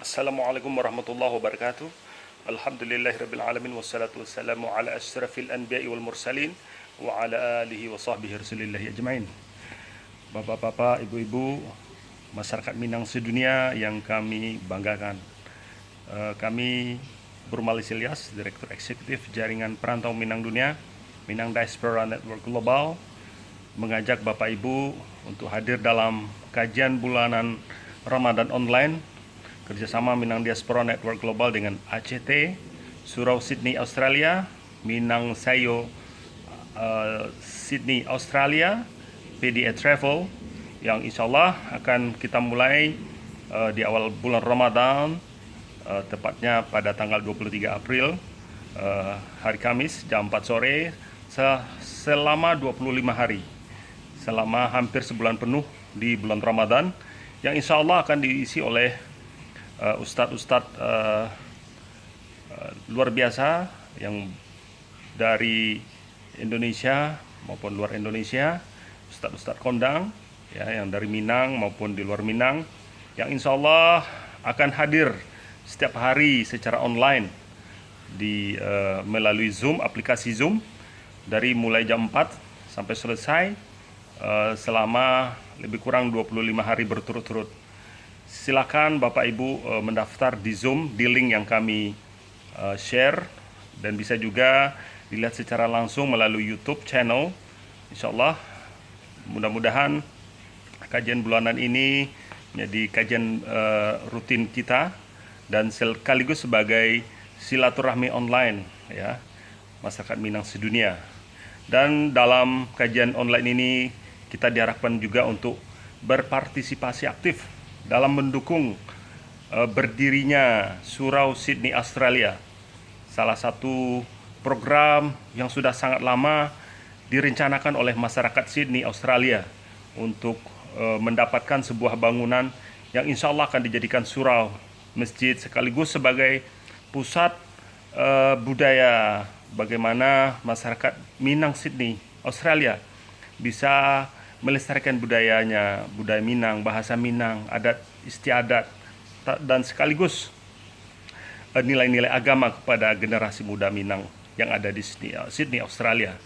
Assalamualaikum warahmatullahi wabarakatuh. Alhamdulillahirabbil alamin wassalatu wassalamu ala asyrafil anbiya'i wal mursalin wa ala alihi wa sahbihi rasulillahi ajmain. Bapak-bapak, ibu-ibu, masyarakat Minang sedunia yang kami banggakan. Kami Burmalis Ilyas, Direktur Eksekutif Jaringan Perantau Minang Dunia, Minang Diaspora Network Global, mengajak Bapak Ibu untuk hadir dalam kajian bulanan Ramadan online kerjasama Minang Diaspora Network Global dengan ACT, Surau Sydney Australia, Minang Sayo Sydney Australia, PDA Travel, yang insya Allah akan kita mulai di awal bulan Ramadan, tepatnya pada tanggal 23 April, hari Kamis jam 4 sore, selama 25 hari, selama hampir sebulan penuh di bulan Ramadan, yang insya Allah akan diisi oleh ustadz-ustadz luar biasa yang dari Indonesia maupun luar Indonesia, ustadz-ustadz kondang ya, yang dari Minang maupun di luar Minang, yang insya Allah akan hadir setiap hari secara online di melalui Zoom, aplikasi Zoom, dari mulai jam 4 sampai selesai, selama lebih kurang 25 hari berturut-turut. Silakan Bapak Ibu mendaftar di Zoom di link yang kami share, dan bisa juga dilihat secara langsung melalui YouTube channel. Insya Allah mudah-mudahan kajian bulanan ini menjadi kajian rutin kita dan sekaligus sebagai silaturahmi online ya masyarakat Minang sedunia. Dan dalam kajian online ini kita diharapkan juga untuk berpartisipasi aktif dalam mendukung berdirinya Surau Sydney Australia, salah satu program yang sudah sangat lama direncanakan oleh masyarakat Sydney Australia untuk mendapatkan sebuah bangunan yang insya Allah akan dijadikan surau masjid sekaligus sebagai pusat budaya, bagaimana masyarakat Minang Sydney Australia bisa melestarikan budayanya, budaya Minang, bahasa Minang, adat istiadat, dan sekaligus nilai-nilai agama kepada generasi muda Minang yang ada di Sydney, Australia.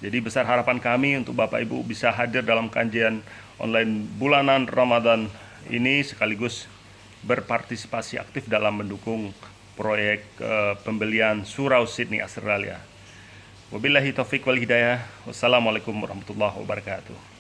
Jadi besar harapan kami untuk Bapak Ibu bisa hadir dalam kajian online bulanan Ramadan ini, sekaligus berpartisipasi aktif dalam mendukung proyek pembelian Surau Sydney Australia. Wabillahi taufiq wal hidayah. Wassalamualaikum warahmatullahi wabarakatuh.